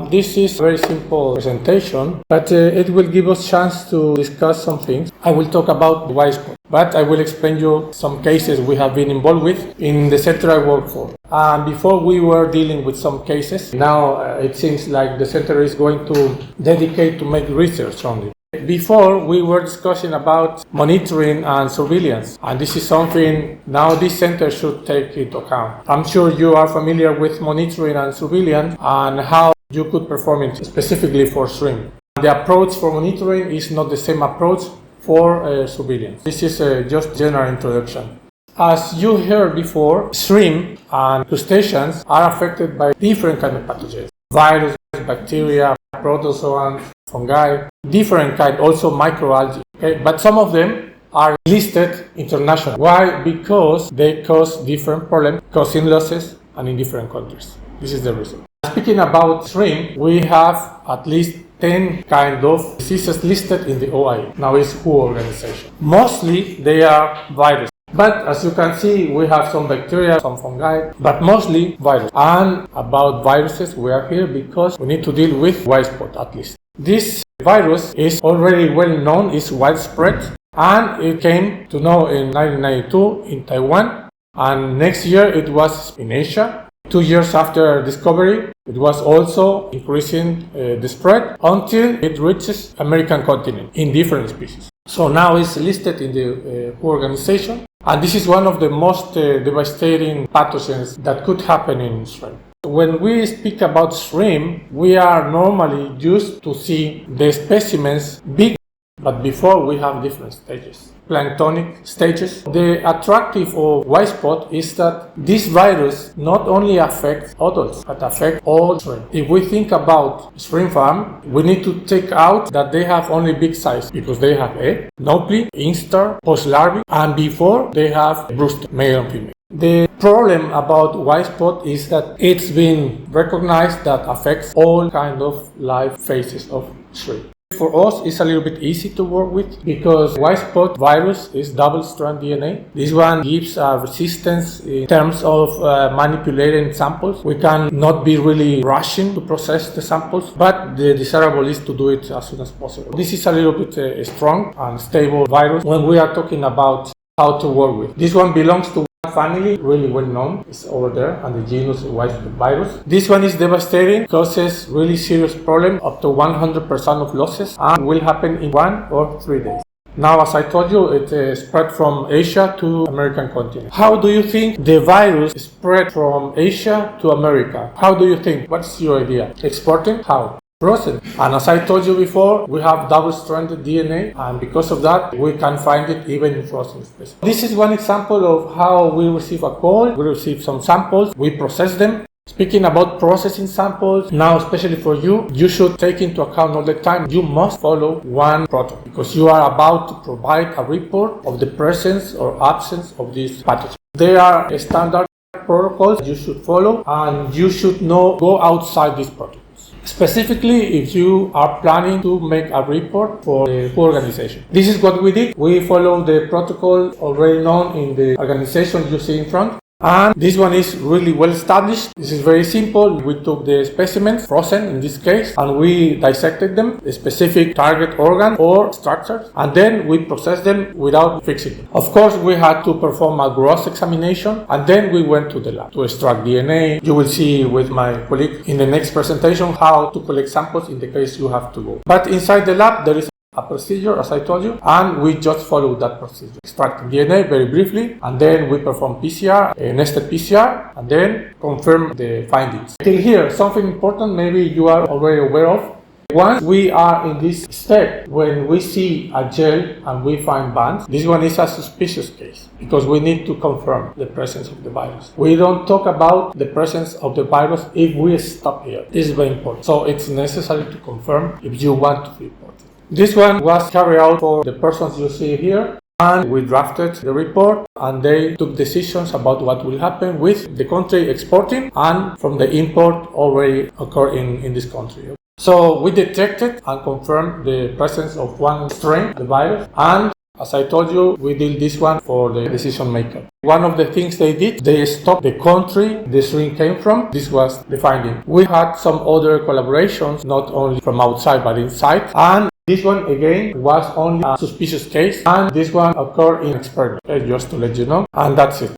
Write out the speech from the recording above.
This is a very simple presentation, but it will give us chance to discuss some things. I will talk about white spot, but I will explain you some cases we have been involved with in the center I work for. Before we were dealing with some cases. Now it seems like the center is going to dedicate to make research on it. Before we were discussing about monitoring and surveillance, and this is something now this center should take into account. I'm sure you are familiar with monitoring and surveillance and how you could perform it specifically for shrimp. The approach for monitoring is not the same approach for surveillance. This is just general introduction. As you heard before, shrimp and crustaceans are affected by different kinds of pathogens. Virus, bacteria, protozoans, fungi, different kind, also microalgae. Okay? But some of them are listed internationally. Why? Because they cause different problems, causing losses, and in different countries. This is the reason. Speaking about shrimp, we have at least 10 kind of diseases listed in the OIE. Now it's WHO organization. Mostly they are viruses. But as you can see, we have some bacteria, some fungi, but mostly virus. And about viruses, we are here because we need to deal with white spot at least. This virus is already well known, it's widespread, and it came to know in 1992 in Taiwan, and next year it was in Asia. 2 years after discovery, it was also increasing the spread until it reaches American continent in different species. So now it's listed in the WHO organization, and this is one of the most devastating pathogens that could happen in shrimp. When we speak about shrimp, we are normally used to see the specimens big, but before we have different stages, planktonic stages. The attractive of white spot is that this virus not only affects adults, but affects all shrimp. If we think about shrimp farm, we need to take out that they have only big size because they have egg, nauplii, instar, post-larvae, and before they have brooster, male and female. The problem about white spot is that it's been recognized that affects all kind of life phases of shrimp. For us, it's a little bit easy to work with because white spot virus is double-strand DNA. This one gives resistance in terms of manipulating samples. We can not be really rushing to process the samples, but the desirable is to do it as soon as possible. This is a little bit strong and stable virus when we are talking about how to work with. This one belongs to family, really well known, it's over there, and the genus white spot virus. This one is devastating, causes really serious problem, up to 100% of losses, and will happen in 1 or 3 days. Now, as I told you, it spread from Asia to American continent. How do you think the virus spread from Asia to America? How do you think? What's your idea? Exporting? How? Frozen. And as I told you before, we have double-stranded DNA, and because of that, we can find it even in frozen species. This is one example of how we receive a call, we receive some samples, we process them. Speaking about processing samples, now especially for you, you should take into account all the time, you must follow one protocol, because you are about to provide a report of the presence or absence of this pathogen. There are standard protocols you should follow, and you should not go outside this protocol. Specifically, if you are planning to make a report for the organization. This is what we did. We follow the protocol already known in the organization you see in front. And this one is really well established. This is very simple. We took the specimens, frozen in this case, and we dissected them, a specific target organ or structures, and then we processed them without fixing them. Of course, we had to perform a gross examination, and then we went to the lab to extract DNA. You will see with my colleague in the next presentation how to collect samples in the case you have to go. But inside the lab, there is a procedure, as I told you, and we just follow that procedure. Extracting DNA very briefly, and then we perform PCR, a nested PCR, and then confirm the findings. Till here, something important maybe you are already aware of. Once we are in this step, when we see a gel and we find bands, this one is a suspicious case because we need to confirm the presence of the virus. We don't talk about the presence of the virus if we stop here. This is very important. So it's necessary to confirm if you want to report it. This one was carried out for the persons you see here, and we drafted the report, and they took decisions about what will happen with the country exporting and from the import already occur in this country. So we detected and confirmed the presence of one strain, the virus, and As I told you, we did this one for the decision maker. One of the things they did, they stopped the country the string came from. This was the finding. We had some other collaborations, not only from outside but inside, and this one again was only a suspicious case, and this one occurred in experiment, just to let you know, and that's it.